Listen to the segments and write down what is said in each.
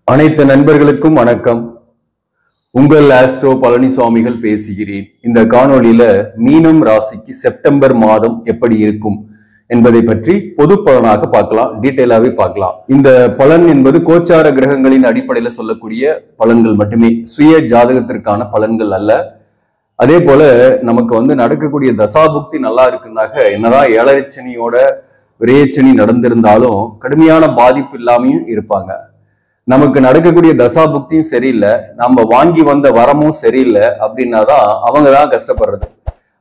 அனைத்து நண்பர்களுக்கும் வணக்கம். உங்கள் ஆஸ்ட்ரோ பழனிசாமிகள் பேசுகிறேன். இந்த காணொளியில மீனம் ராசிக்கு செப்டம்பர் மாதம் எப்படி இருக்கும் என்பதை பற்றி பொது பலனாக பார்க்கலாம், டீட்டெயிலாவே பார்க்கலாம். இந்த பலன் என்பது கோச்சார கிரகங்களின் அடிப்படையில சொல்லக்கூடிய பலன்கள் மட்டுமே, சுய ஜாதகத்திற்கான பலன்கள் அல்ல. அதே போல நமக்கு நடக்கக்கூடிய தசாபுக்தி நல்லா இருக்குன்னாக என்னதான் ஏழரைச்சனியோட விரயச்சனி நடந்திருந்தாலும் கடுமையான பாதிப்பு இல்லாமையும் இருப்பாங்க. நமக்கு நடக்கக்கூடிய தசாபுக்தியும் சரியில்லை, நம்ம வாங்கி வந்த வரமும் சரியில்லை அப்படின்னாதான் அவங்கதான் கஷ்டப்படுறது.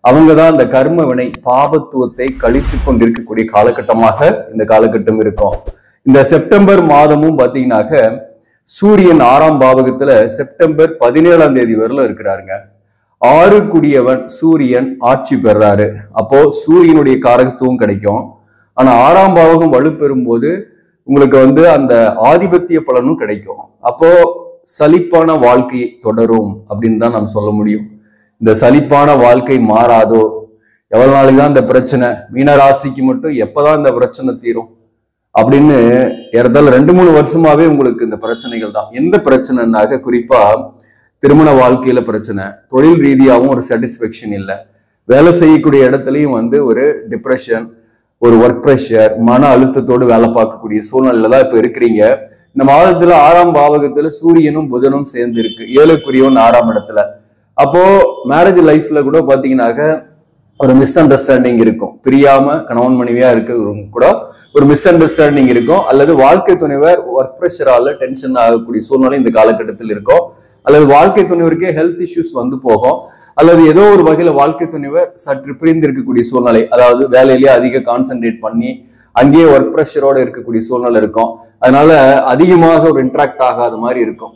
அவங்கதான் அந்த கர்ம வினை பாபத்துவத்தை கழித்து கொண்டிருக்கக்கூடிய காலகட்டமாக இந்த காலகட்டம் இருக்கும். இந்த செப்டம்பர் மாதமும் பாத்தீங்கன்னாக்க சூரியன் 6ஆம் பாவகத்துல செப்டம்பர் 17ஆம் தேதி வரல இருக்கிறாருங்க. 6 குடியவன் சூரியன் ஆட்சி பெறாரு. அப்போ சூரியனுடைய காரகத்துவம் கிடைக்கும். ஆனா 6ஆம் பாவகம் வலுப்பெறும் போது உங்களுக்கு அந்த ஆதிபத்திய பலனும் கிடைக்கும். அப்போ சலிப்பான வாழ்க்கை தொடரும் அப்படின்னு தான் நம்ம சொல்ல முடியும். இந்த சலிப்பான வாழ்க்கை மாறாதோ, எவ்வளவு நாளைக்கு தான் இந்த பிரச்சனை, மீன ராசிக்கு மட்டும் எப்பதான் இந்த பிரச்சனை தீரும் அப்படின்னு ஏறதால 2-3 வருஷமாவே உங்களுக்கு இந்த பிரச்சனைகள் தான். எந்த பிரச்சனைனாக்க குறிப்பா திருமண வாழ்க்கையில பிரச்சனை, தொழில் ரீதியாகவும் ஒரு சாட்டிஸ்பேக்ஷன் இல்லை, வேலை செய்யக்கூடிய இடத்துலயும் ஒரு டிப்ரெஷன், ஒரு ஒர்க் ப்ரெஷர், மன அழுத்தத்தோடு வேலை பார்க்கக்கூடிய சூழ்நிலையில தான் இப்ப இருக்கிறீங்க. இந்த மாதத்துல 6ஆம் பாவகத்துல சூரியனும் புதனும் சேர்ந்து இருக்கு, 7க்குரியவன் 6ஆம் இடத்துல. அப்போ மேரேஜ் லைஃப்ல கூட பாத்தீங்கன்னாக்க ஒரு மிஸ் அண்டர்ஸ்டாண்டிங் இருக்கும். பிரியாம கணவன் மனைவியா இருக்கிறவங்க கூட ஒரு மிஸ் அண்டர்ஸ்டாண்டிங் இருக்கும். அல்லது வாழ்க்கை துணைவர் ஒர்க் ப்ரெஷரால டென்ஷன் ஆகக்கூடிய சூழ்நிலை இந்த காலகட்டத்தில் இருக்கும். அல்லது வாழ்க்கை துணைவருக்கே ஹெல்த் இஷ்யூஸ் போகும். அல்லது ஏதோ ஒரு வகையில வாழ்க்கை துணைவர் சற்று பிரிந்து இருக்கக்கூடிய சூழ்நிலை, அதாவது வேலையிலேயே அதிக கான்சென்ட்ரேட் பண்ணி அங்கேயே ஒர்க் ப்ரெஷரோட இருக்கக்கூடிய சூழ்நிலை இருக்கும். அதனால அதிகமாக ஒரு இன்ட்ராக்ட் ஆகாத மாதிரி இருக்கும்.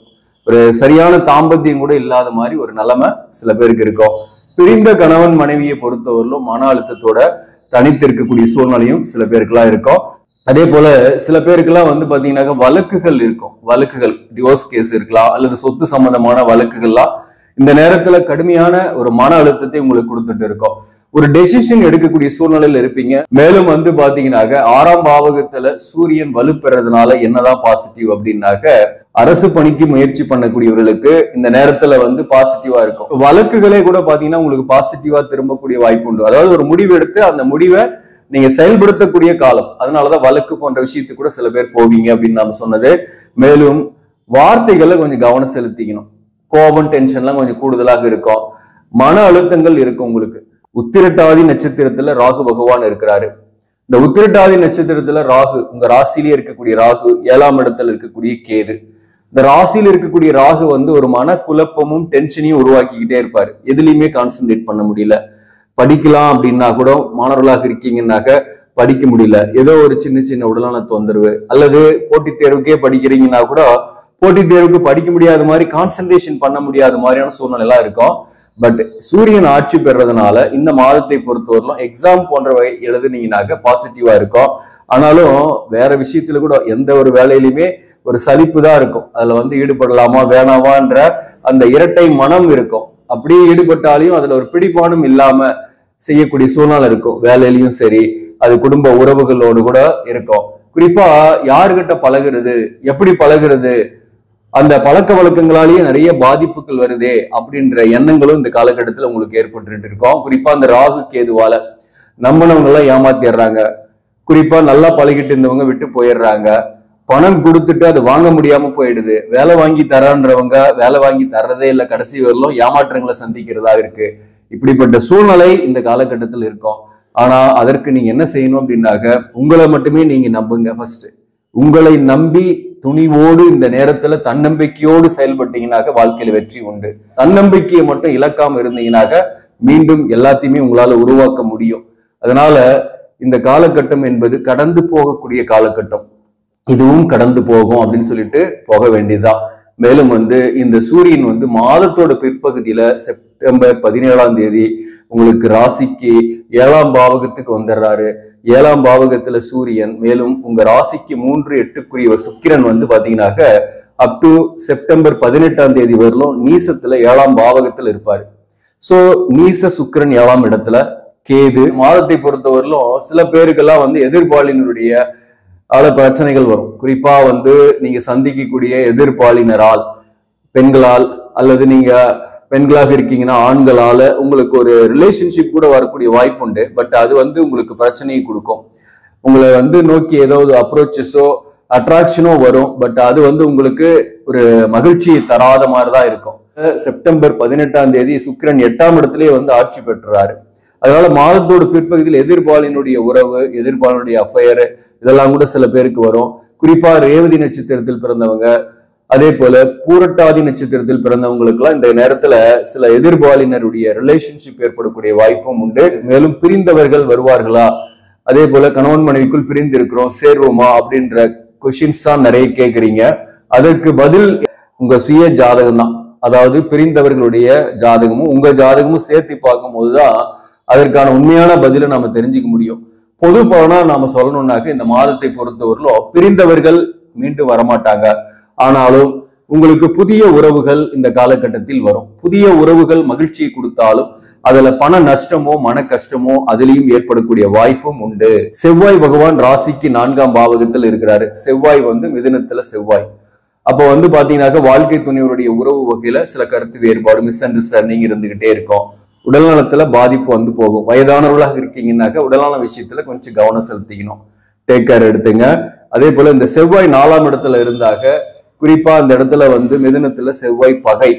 ஒரு சரியான தாம்பத்தியம் கூட இல்லாத மாதிரி ஒரு நிலைமை சில பேருக்கு இருக்கும். பிரிந்த கணவன் மனைவியை பொறுத்தவரையிலும் மன அழுத்தத்தோட தனித்து இருக்கக்கூடிய சூழ்நிலையும் சில பேருக்குலாம் இருக்கும். அதே போல சில பேருக்குலாம் பாத்தீங்கன்னாக்க வழக்குகள் இருக்கும். வழக்குகள், டிவோர்ஸ் கேஸ் இருக்கலாம், அல்லது சொத்து சம்பந்தமான வழக்குகள்லாம் இந்த நேரத்துல கடுமையான ஒரு மன அழுத்தத்தை உங்களுக்கு கொடுத்துட்டு இருக்கோம். ஒரு டெசிஷன் எடுக்கக்கூடிய சூழ்நிலையில இருப்பீங்க. மேலும் பாத்தீங்கன்னாக்க 6ஆம் பாவகத்துல சூரியன் வலுப்பெறதுனால என்னதான் பாசிட்டிவ் அப்படின்னாக்க, அரசு பணிக்கு முயற்சி பண்ணக்கூடியவர்களுக்கு இந்த நேரத்துல பாசிட்டிவா இருக்கும். வழக்குகளே கூட பாத்தீங்கன்னா உங்களுக்கு பாசிட்டிவா திரும்பக்கூடிய வாய்ப்பு உண்டு. அதாவது ஒரு முடிவு எடுத்து அந்த முடிவை நீங்க செயல்படுத்தக்கூடிய காலம். அதனாலதான் வழக்கு போன்ற விஷயத்துக்கு கூட சில பேர் போவீங்க அப்படின்னு நாம சொன்னது. மேலும் வார்த்தைகளை கொஞ்சம் கவனம் செலுத்திக்கணும். கோபம், டென்ஷன்லாம் கொஞ்சம் கூடுதலாக இருக்கும். மன அழுத்தங்கள் இருக்கும் உங்களுக்கு. உத்திரட்டாதி நட்சத்திரத்துல ராகு பகவான் இருக்கிறாரு. இந்த உத்திரட்டாதி நட்சத்திரத்துல ராகு, உங்க ராசியிலே இருக்கக்கூடிய ராகு 7ஆம் இடத்துல இருக்கக்கூடிய கேது. இந்த ராசியில இருக்கக்கூடிய ராகு ஒரு மன குழப்பமும் டென்ஷனையும் உருவாக்கிக்கிட்டே இருப்பாரு. எதுலையுமே கான்சென்ட்ரேட் பண்ண முடியல. படிக்கலாம் அப்படின்னா கூட மாணவர்களாக இருக்கீங்கன்னாக்க படிக்க முடியல. ஏதோ ஒரு சின்ன சின்ன உடலான தொந்தரவு, அல்லது போட்டித் தேர்வுக்கே படிக்கிறீங்கன்னா கூட போட்டித் தேர்வுக்கு படிக்க முடியாத மாதிரி, கான்சென்ட்ரேஷன் பண்ண முடியாத மாதிரியான சூழ்நிலை எல்லாம் இருக்கும். பட் சூரியன் ஆட்சி பெறதுனால இந்த மாதத்தை பொறுத்தவரையிலும் எக்ஸாம் போன்றவை எழுதுனீங்கன்னாக்க பாசிட்டிவா இருக்கும். ஆனாலும் வேற விஷயத்துல கூட எந்த ஒரு வேலையிலுமே ஒரு சலிப்பு தான் இருக்கும். அதுல ஈடுபடலாமா வேணாமான்ற அந்த இரட்டை மனம் இருக்கும். அப்படியே ஈடுபட்டாலையும் அதுல ஒரு பிடிப்பானும் இல்லாம செய்யக்கூடிய சூழ்நிலை இருக்கும். வேலையிலயும் சரி, அது குடும்ப உறவுகளோடு கூட இருக்கும். குறிப்பா யாருகிட்ட பழகுறது, எப்படி பழகுறது, அந்த பழக்க வழக்கங்களாலேயே நிறைய பாதிப்புகள் வருதே அப்படின்ற எண்ணங்களும் இந்த காலகட்டத்தில் உங்களுக்கு ஏற்பட்டு இருக்கும். குறிப்பா அந்த ராகு கேதுவால நம்பினவங்க எல்லாம் ஏமாத்திடுறாங்க. குறிப்பா நல்லா பழகிட்டு இருந்தவங்க விட்டு போயிடுறாங்க. பணம் கொடுத்துட்டு அது வாங்க முடியாம போயிடுது. வேலை வாங்கி தரன்றவங்க வேலை வாங்கி தர்றதே இல்லை. கடைசி வரலும் ஏமாற்றங்களை சந்திக்கிறதா இருக்கு. இப்படிப்பட்ட சூழ்நிலை இந்த காலகட்டத்தில் இருக்கும். ஆனா அதற்கு நீங்க என்ன செய்யணும் அப்படின்னாக்க, உங்களை மட்டுமே நீங்க நம்புங்க. ஃபர்ஸ்ட் உங்களை நம்பி துணிவோடு இந்த நேரத்துல தன்னம்பிக்கையோடு செயல்பட்டீங்கன்னாக்க வாழ்க்கையில வெற்றி உண்டு. தன்னம்பிக்கையை மட்டும் இழக்காம இருந்தீங்கன்னாக்க மீண்டும் எல்லாத்தையுமே உங்களால உருவாக்க முடியும். அதனால இந்த காலகட்டம் என்பது கடந்து போகக்கூடிய காலகட்டம். இதுவும் கடந்து போகும் அப்படின்னு சொல்லிட்டு போக வேண்டியதுதான். மேலும் இந்த சூரியன் மாதத்தோட பிற்பகுதியில செப்டம்பர் 17ஆம் தேதி உங்களுக்கு ராசிக்கு 7ஆம் பாவகத்துக்கு வந்துடுறாரு. 7ஆம் பாவகத்துல சூரியன், மேலும் உங்க ராசிக்கு 3-8க்குரிய சுக்கிரன் பாத்தீங்கன்னாக்க அப் டு செப்டம்பர் 18ஆம் தேதி வரலும் நீசத்துல 7ஆம் பாவகத்துல இருப்பாரு. சோ நீச சுக்கிரன் 7ஆம் இடத்துல, கேது மாதத்தை பொறுத்தவரையிலும் சில பேருக்கெல்லாம் எதிர்பாலினுடைய பல பிரச்சனைகள் வரும். குறிப்பா வந்து நீங்க சந்திக்கக்கூடிய எதிர்பாலினரால், பெண்களால், அல்லது நீங்க பெண்களாக இருக்கீங்கன்னா ஆண்களால உங்களுக்கு ஒரு ரிலேஷன்ஷிப் கூட வரக்கூடிய வாய்ப்பு உண்டு. பட் அது வந்து உங்களுக்கு பிரச்சனையை கொடுக்கும். உங்களை வந்து நோக்கி ஏதாவது அப்ரோச்சஸோ அட்ராக்ஷனோ வரும். பட் அது வந்து உங்களுக்கு ஒரு மகிழ்ச்சியை தராத மாதிரி தான் இருக்கும். செப்டம்பர் 18ஆம் தேதி சுக்கிரன் 8ஆம் இடத்திலே வந்து ஆட்சி பெற்றுறாரு. அதனால மாதத்தோட பிற்பகுதியில் எதிர்பாலினுடைய உறவு, எதிர்பாலினுடைய அஃபையர் இதெல்லாம் கூட சில பேருக்கு வரும். குறிப்பா ரேவதி நட்சத்திரத்தில் பிறந்தவங்க, அதே போல பூரட்டாதி நட்சத்திரத்தில் பிறந்தவங்களுக்குலாம் இந்த நேரத்துல சில எதிர்பாலினருடைய ரிலேஷன்ஷிப் ஏற்படக்கூடிய வாய்ப்பும் உண்டு. மேலும் பிரிந்தவர்கள் வருவார்களா, அதே போல கணவன் மனைவிக்குள் பிரிந்து இருக்கிறோம் சேர்வோமா அப்படின்ற கொஸ்டின்ஸ் தான் நிறைய கேட்குறீங்க. அதற்கு பதில் உங்க சுய ஜாதகம் தான். அதாவது பிரிந்தவர்களுடைய ஜாதகமும் உங்க ஜாதகமும் சேர்த்து பார்க்கும் போதுதான் அதற்கான உண்மையான பதிலை நாம தெரிஞ்சுக்க முடியும். பொது பலனா நாம சொல்லணும்னாக்க இந்த மாதத்தை பொறுத்தவரையிலும் பிரிந்தவர்கள் மீண்டும் வரமாட்டாங்க. ஆனாலும் உங்களுக்கு புதிய உறவுகள் இந்த காலகட்டத்தில் வரும். புதிய உறவுகள் மகிழ்ச்சியை கொடுத்தாலும் அதுல பண நஷ்டமோ மன கஷ்டமோ அதுலயும் ஏற்படக்கூடிய வாய்ப்பும் உண்டு. செவ்வாய் பகவான் ராசிக்கு 4ஆம் பாவகத்தில் இருக்கிறாரு. செவ்வாய் வந்து மிதுனத்துல செவ்வாய். அப்போ வந்து பாத்தீங்கன்னாக்க வாழ்க்கை துணைவருடைய உறவு வகையில சில கருத்து வேறுபாடு, மிஸ் அண்டர்ஸ்டாண்டிங் இருந்துகிட்டே இருக்கும். உடல்நலத்துல பாதிப்பு வந்து போகும். வயதானவர்களாக இருக்கீங்கன்னாக்க உடல்நல விஷயத்துல கொஞ்சம் கவனம் செலுத்திக்கணும். டேக் கேர் எடுத்துங்க. அதே போல இந்த செவ்வாய் 4ஆம் இடத்துல இருந்தாக, குறிப்பா அந்த இடத்துல வந்து மிதுனத்துல செவ்வாய் பகை.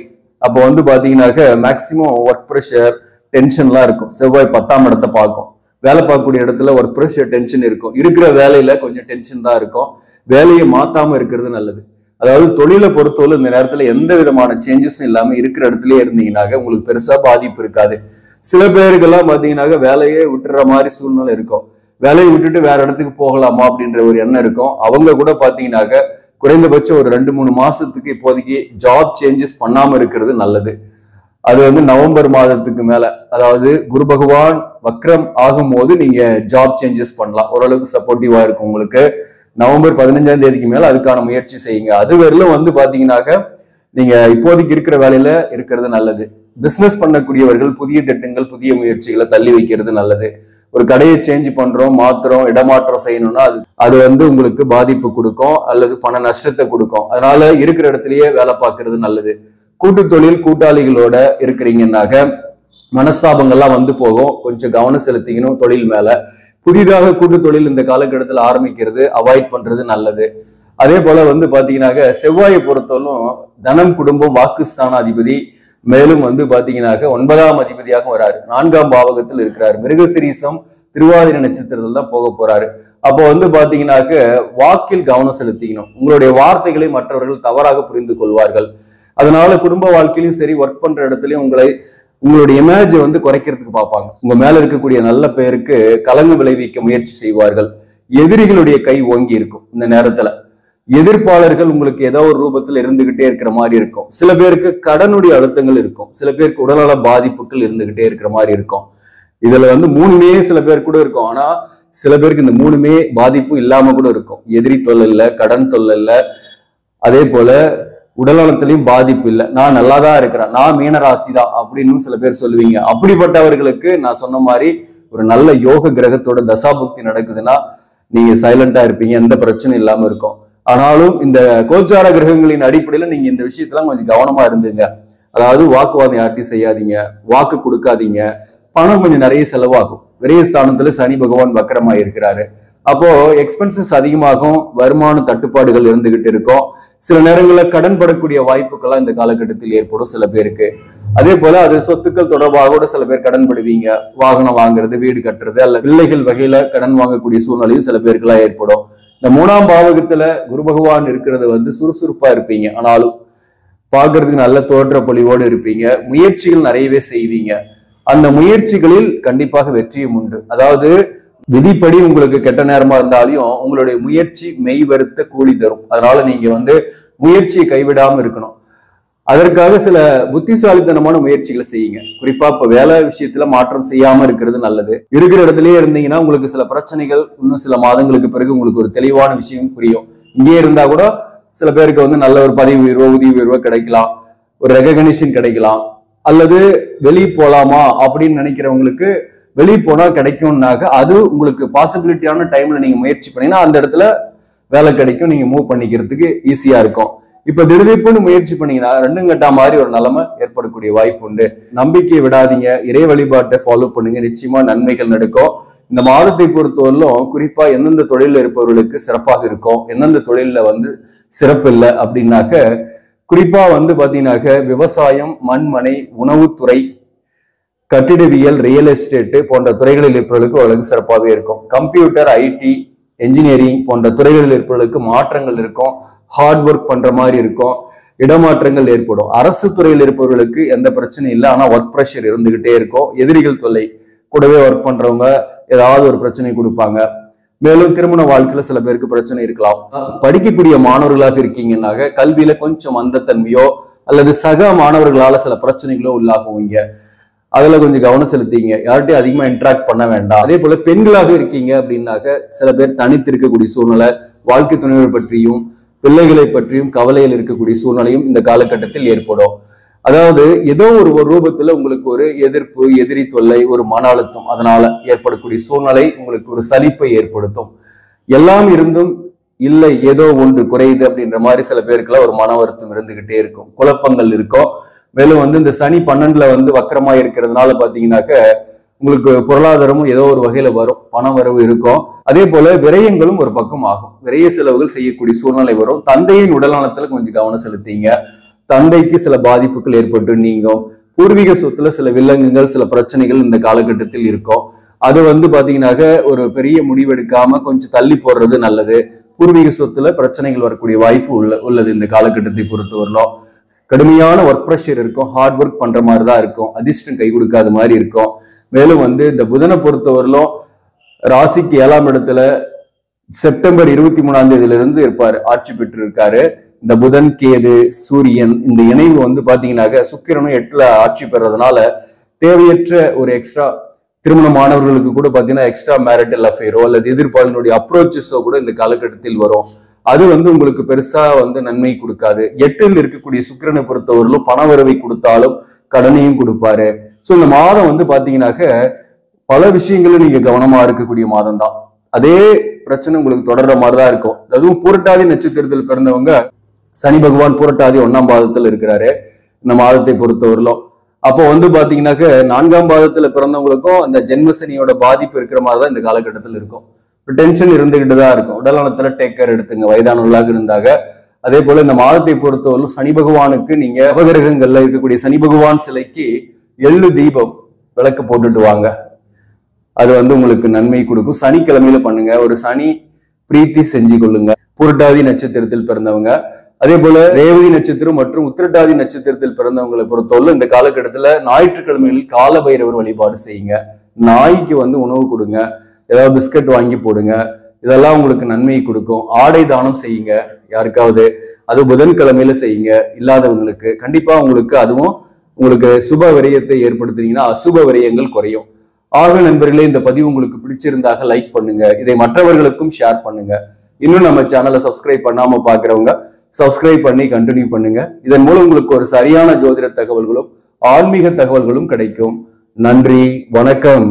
அப்போ வந்து பாத்தீங்கன்னாக்க மேக்சிமம் ஒர்க் ப்ரெஷர், டென்ஷன்லாம் இருக்கும். செவ்வாய் 10ஆம் இடத்தை பார்க்கும். வேலை பார்க்கக்கூடிய இடத்துல ஒர்க் ப்ரெஷர், டென்ஷன் இருக்கும். இருக்கிற வேலையில கொஞ்சம் டென்ஷன் தான் இருக்கும். வேலையை மாத்தாம இருக்கிறது நல்லது. அதாவது தொழிலை பொறுத்தவரை இந்த நேரத்துல எந்த விதமான சேஞ்சஸும் இல்லாம இருக்கிற இடத்துலயே இருந்தீங்கன்னாக்க உங்களுக்கு பெருசா பாதிப்பு இருக்காது. சில பேருக்கெல்லாம் பாத்தீங்கன்னாக்க வேலையே விட்டுற மாதிரி சூழ்நிலை இருக்கும். வேலையை விட்டுட்டு வேற இடத்துக்கு போகலாமா அப்படின்ற ஒரு எண்ணம் இருக்கும். அவங்க கூட பாத்தீங்கன்னாக்க குறைந்தபட்சம் ஒரு 2-3 மாசத்துக்கு இப்போதைக்கு ஜாப் சேஞ்சஸ் பண்ணாம இருக்கிறது நல்லது. அது வந்து நவம்பர் மாதத்துக்கு மேல, அதாவது குரு பகவான் வக்ரம் ஆகும் போது நீங்க ஜாப் சேஞ்சஸ் பண்ணலாம். ஓரளவுக்கு சப்போர்ட்டிவா இருக்கும் உங்களுக்கு. நவம்பர் 15ஆம் தேதிக்கு மேல அதுக்கான முயற்சி செய்யுங்க. அது வரையிலும் வந்து பாத்தீங்கன்னாக்க நீங்க இப்போதைக்கு இருக்கிற வேலையில இருக்கிறது நல்லது. பிசினஸ் பண்ணக்கூடியவர்கள் புதிய திட்டங்கள், புதிய முயற்சிகளை தள்ளி வைக்கிறது நல்லது. ஒரு கடையை சேஞ்ச் பண்றோம், மாத்துறோம், இடமாற்றம் செய்யணும்னா அது வந்து உங்களுக்கு பாதிப்பு கொடுக்கும் அல்லது பண நஷ்டத்தை கொடுக்கும். அதனால இருக்கிற இடத்துலயே வேலை பார்க்கறது நல்லது. கூட்டு தொழில் கூட்டாளிகளோட இருக்கிறீங்கன்னாக்க மனஸ்தாபங்கள்லாம் வந்து போகும். கொஞ்சம் கவனம் செலுத்திக்கணும் தொழில் மேல. புதிதாக கூட்டு தொழில் இந்த காலகட்டத்தில் ஆரம்பிக்கிறது அவாய்ட் பண்றது நல்லது. அதே போல வந்து பாத்தீங்கன்னாக்க செவ்வாயை பொறுத்தவரைக்கும் தனம், குடும்பம், வாக்குஸ்தான அதிபதி, மேலும் வந்து பாத்தீங்கன்னாக்க 9ஆம் அதிபதியாக வராரு. 4ஆம் பாவகத்தில் இருக்கிறாரு. மிருகசிரீசம், திருவாதிரை நட்சத்திரத்தில் தான் போக போறாரு. அப்போ வந்து பாத்தீங்கன்னாக்க வாக்கில் கவனம் செலுத்திக்கணும். உங்களுடைய வார்த்தைகளை மற்றவர்கள் தவறாக புரிந்து கொள்வார்கள். அதனால குடும்ப வாழ்க்கையிலும் சரி, ஒர்க் பண்ற இடத்துலயும் உங்களுடைய இமேஜை வந்து குறைக்கிறதுக்கு பார்ப்பாங்க. உங்க மேல இருக்கக்கூடிய நல்ல பெயருக்கு கலங்கு விளைவிக்க முயற்சி செய்வார்கள். எதிரிகளுடைய கை ஓங்கி இருக்கும். இந்த நேரத்துல எதிர்ப்பாளர்கள் உங்களுக்கு ஏதோ ஒரு ரூபத்தில் இருந்துகிட்டே இருக்கிற மாதிரி இருக்கும். சில பேருக்கு கடனுடைய அழுத்தங்கள் இருக்கும். சில பேருக்கு உடல்நல பாதிப்புகள் இருந்துகிட்டே இருக்கிற மாதிரி இருக்கும். இதுல வந்து 3மே சில பேர் கூட இருக்கும். ஆனா சில பேருக்கு இந்த 3மே பாதிப்பு இல்லாம கூட இருக்கும். எதிரி தொல்லை இல்ல, கடன் தொல்லை இல்ல, அதே போல உடல்நலத்திலையும் பாதிப்பு இல்லை, நான் நல்லாதான் இருக்கிறேன், நான் மீனராசி தான் அப்படின்னு சில பேர் சொல்லுவீங்க. அப்படிப்பட்டவர்களுக்கு நான் சொன்ன மாதிரி ஒரு நல்ல யோக கிரகத்தோட தசாபுக்தி நடக்குதுன்னா நீங்க சைலண்டா இருப்பீங்க, எந்த பிரச்சனையும் இல்லாம இருக்கும். ஆனாலும் இந்த கோச்சார கிரகங்களின் அடிப்படையில நீங்க இந்த விஷயத்தெல்லாம் கொஞ்சம் கவனமா இருந்துங்க. அதாவது வாக்குவாதம் யார்ட்டையும் செய்யாதீங்க, வாக்கு கொடுக்காதீங்க, பணம் கொஞ்சம் நிறைய செலவாகும். விரயஸ்தானத்துல சனி பகவான் வக்கரமா இருக்கிறாரு. அப்போ எக்ஸ்பென்சஸ் அதிகமாகும், வருமான தட்டுப்பாடுகள் இருந்துகிட்டு இருக்கும். சில நேரங்களில் கடன் படக்கூடிய வாய்ப்புகள்லாம் இந்த காலகட்டத்தில் ஏற்படும் சில பேருக்கு. அதே போல அது சொத்துக்கள் தொடர்பாக கூட சில பேர் கடன் படுவீங்க. வாகனம் வாங்குறது, வீடு கட்டுறது, அல்ல பிள்ளைகள் வகையில கடன் வாங்கக்கூடிய சூழ்நிலையும் சில பேருக்குலாம் ஏற்படும். இந்த 3ஆம் பாவகத்துல குரு பகவான் இருக்கிறது வந்து சுறுசுறுப்பா இருப்பீங்க. ஆனாலும் பார்க்கறதுக்கு நல்ல தோற்ற பொலிவோடு இருப்பீங்க. முயற்சிகள் நிறையவே செய்வீங்க. அந்த முயற்சிகளில் கண்டிப்பாக வெற்றியும் உண்டு. அதாவது விதிப்படி உங்களுக்கு கெட்ட நேரமா இருந்தாலும் உங்களுடைய முயற்சி மெய் வருத்த கூலி தரும். அதனால நீங்க வந்து முயற்சியை கைவிடாம இருக்கணும். அதற்காக சில புத்திசாலித்தனமான முயற்சிகளை செய்யுங்க. குறிப்பா இப்ப வேலை விஷயத்துல மாற்றம் செய்யாம இருக்கிறது நல்லது. இருக்கிற இடத்துலயே இருந்தீங்கன்னா உங்களுக்கு சில பிரச்சனைகள் இன்னும் சில மாதங்களுக்கு பிறகு உங்களுக்கு ஒரு தெளிவான விஷயம் புரியும். இங்கேயே இருந்தா கூட சில பேருக்கு வந்து நல்ல ஒரு பதவி உயர்வோ ஊதிய உயர்வோ கிடைக்கலாம், ஒரு ரெகக்னிஷன் கிடைக்கலாம், அல்லது வெளியே போலாமா அப்படின்னு நினைக்கிறவங்களுக்கு வெளியே போனா கிடைக்கும்னாக்க அது உங்களுக்கு பாசிபிலிட்டியான டைம்ல நீங்க முயற்சி பண்ணீங்கன்னா அந்த இடத்துல வேலை கிடைக்கும், நீங்க மூவ் பண்ணிக்கிறதுக்கு ஈஸியா இருக்கும். இப்ப திடுதிப்புன்னு முயற்சி பண்ணீங்கன்னா 2 கட்டா மாதிரி ஒரு நிலைமை ஏற்படக்கூடிய வாய்ப்பு உண்டு. நம்பிக்கையை விடாதீங்க, இறை வழிபாட்டை ஃபாலோ பண்ணுங்க, நிச்சயமா நன்மைகள் நடக்கும். இந்த மாதத்தை பொறுத்தவரையிலும் குறிப்பா எந்தெந்த தொழில இருப்பவர்களுக்கு சிறப்பாக இருக்கும், எந்தெந்த தொழில சிறப்பு இல்லை அப்படின்னாக்க, குறிப்பா பாத்தீங்கன்னாக்க விவசாயம், மண்மனை, உணவுத்துறை, கட்டிடவியல், ரியல் எஸ்டேட் போன்ற துறைகளில் இருப்பவர்களுக்கு ஓரளவுக்கு சிறப்பாகவே இருக்கும். கம்ப்யூட்டர், ஐடி, என்ஜினியரிங் போன்ற துறைகளில் இருப்பவர்களுக்கு மாற்றங்கள் இருக்கும், ஹார்ட் ஒர்க் பண்ற மாதிரி இருக்கும், இடமாற்றங்கள் ஏற்படும். அரசு துறையில் இருப்பவர்களுக்கு எந்த பிரச்சனையும் இல்லை, ஆனா ஒர்க் ப்ரெஷர் இருந்துகிட்டே இருக்கும். எதிரிகள் தொல்லை, கூடவே ஒர்க் பண்றவங்க ஏதாவது ஒரு பிரச்சனை கொடுப்பாங்க. மேலும் திருமண வாழ்க்கையில சில பேருக்கு பிரச்சனை இருக்கலாம். படிக்கக்கூடிய மாணவர்களாக இருக்கீங்கன்னாக்க கல்வியில கொஞ்சம் மந்தத்தன்மையோ அல்லது சக மாணவர்களால சில பிரச்சனைகளோ உள்ளாகுவீங்க. அதுல கொஞ்சம் கவனம் செலுத்திங்க, யார்கிட்டையும் அதிகமா இன்ட்ராக்ட் பண்ண வேண்டாம். அதே போல பெண்களாக இருக்கீங்க அப்படின்னாக்க சில பேர் தனித்து இருக்கக்கூடிய சூழ்நிலை, வாழ்க்கை துணைவர் பற்றியும் பிள்ளைகளை பற்றியும் கவலையில் இருக்கக்கூடிய சூழ்நிலையும் இந்த காலகட்டத்தில் ஏற்படும். அதாவது ஏதோ ஒரு ரூபத்துல உங்களுக்கு ஒரு எதிர்ப்பு, எதிரி தொல்லை, ஒரு மன அழுத்தம், அதனால ஏற்படக்கூடிய சூழ்நிலை உங்களுக்கு ஒரு சலிப்பை ஏற்படுத்தும். எல்லாம் இருந்தும் இல்லை ஏதோ ஒன்று குறையுது அப்படின்ற மாதிரி சில பேருக்குலாம் ஒரு மன வருத்தம் இருந்துகிட்டே இருக்கும், குழப்பங்கள் இருக்கும். மேலும் இந்த சனி 12ல வக்கரமா இருக்கிறதுனால பாத்தீங்கன்னாக்க உங்களுக்கு பொருளாதாரமும் ஏதோ ஒரு வகையில வரும், பண வரவு இருக்கும். அதே போல விரயங்களும் ஒரு பக்கம் ஆகும், விரய செலவுகள் செய்யக்கூடிய சூழ்நிலை வரும். தந்தையின் உடல்நலத்துல கொஞ்சம் கவனம் செலுத்திங்க, தந்தைக்கு சில பாதிப்புகள் ஏற்பட்டு நீங்கும். பூர்வீக சொத்துல சில வில்லங்கங்கள், சில பிரச்சனைகள் இந்த காலகட்டத்தில் இருக்கும். அது பாத்தீங்கன்னாக்க ஒரு பெரிய முடிவெடுக்காம கொஞ்சம் தள்ளி போடுறது நல்லது. பூர்வீக சொத்துல பிரச்சனைகள் வரக்கூடிய வாய்ப்பு உள்ளது இந்த காலகட்டத்தை பொறுத்தவரையிலும். கடுமையான ஒர்க் ப்ரெஷர் இருக்கும், ஹார்ட் ஒர்க் பண்ற மாதிரி தான் இருக்கும், அதிர்ஷ்டம் கை கொடுக்காத மாதிரி இருக்கும். மேலும் இந்த புதனை பொறுத்தவரையிலும் ராசிக்கு 7ஆம் இடத்துல செப்டம்பர் 23ஆம் தேதியிலிருந்து இருப்பாரு, ஆட்சி பெற்று இருக்காரு. இந்த புதன், கேது, சூரியன் இந்த இணைவு பாத்தீங்கன்னாக்க சுக்கிரனும் 8ல ஆட்சி பெறதுனால தேவையற்ற ஒரு எக்ஸ்ட்ரா திருமணமானவர்களுக்கு கூட பாத்தீங்கன்னா எக்ஸ்ட்ரா மேரிட்டல் அஃபேரோ அல்லது எதிர்பாலினுடைய அப்ரோச்சஸோ கூட இந்த காலகட்டத்தில் வரும். அது உங்களுக்கு பெருசா நன்மை கொடுக்காது. 8ல் இருக்கக்கூடிய சுக்கிரனை பொறுத்தவரையிலும் பண வரவை கொடுத்தாலும் கடனையும் கொடுப்பாரு. சோ இந்த மாதம் பாத்தீங்கன்னாக்க பல விஷயங்களும் நீங்க கவனமா இருக்கக்கூடிய மாதம் தான். அதே பிரச்சனை உங்களுக்கு தொடர்ற மாதிரிதான் இருக்கும். அதுவும் பூரட்டாதி நட்சத்திரத்தில் பிறந்தவங்க சனி பகவான் பூரட்டாதி 1ஆம் பாதத்துல இருக்கிறாரு இந்த மாதத்தை பொறுத்தவரையிலும். அப்போ பாத்தீங்கன்னாக்க 4ஆம் பாதத்துல பிறந்தவங்களுக்கும் இந்த ஜென்மசனியோட பாதிப்பு இருக்கிற மாதிரிதான் இந்த காலகட்டத்தில் இருக்கும். டென்ஷன் இருந்துகிட்டு தான் இருக்கும். உடல்நலத்துல டேக் கேர் எடுத்துங்க வயதானவர்களாக இருந்தாங்க. அதே போல இந்த மாதத்தை பொறுத்தவரையிலும் சனி பகவானுக்கு நீங்க நவகிரகங்கள்ல இருக்கக்கூடிய சனி பகவான் சிலைக்கு எள்ளு தீபம் விளக்கு போட்டுட்டு வாங்க. அது உங்களுக்கு நன்மை கொடுக்கும். சனிக்கிழமையில பண்ணுங்க, ஒரு சனி பிரீத்தி செஞ்சு கொள்ளுங்க. புரட்டாதி நட்சத்திரத்தில் பிறந்தவங்க, அதே போல ரேவதி நட்சத்திரம் மற்றும் உத்திரட்டாதி நட்சத்திரத்தில் பிறந்தவங்களை பொறுத்தவரை இந்த காலகட்டத்துல ஞாயிற்றுக்கிழமைகளில் கால பைரவர் வழிபாடு செய்யுங்க. நாய்க்கு உணவு கொடுங்க, ஏதாவது பிஸ்கட் வாங்கி போடுங்க, இதெல்லாம் உங்களுக்கு நன்மையை கொடுக்கும். ஆடை தானம் செய்யுங்க யாருக்காவது, அது புதன்கிழமையில செய்யுங்க. இல்லாதவங்களுக்கு கண்டிப்பா அதுவும் உங்களுக்கு சுப விரயத்தை ஏற்படுத்தினீங்கன்னா அசுப விரயங்கள் குறையும். ஆக நண்பர்களே, இந்த பதிவு உங்களுக்கு பிடிச்சிருந்தாக லைக் பண்ணுங்க, இதை மற்றவர்களுக்கும் ஷேர் பண்ணுங்க. இன்னும் நம்ம சேனலை சப்ஸ்கிரைப் பண்ணாம பாக்குறவங்க சப்ஸ்கிரைப் பண்ணி கண்டினியூ பண்ணுங்க. இதன் மூலம் உங்களுக்கு ஒரு சரியான ஜோதிட தகவல்களும் ஆன்மீக தகவல்களும் கிடைக்கும். நன்றி, வணக்கம்.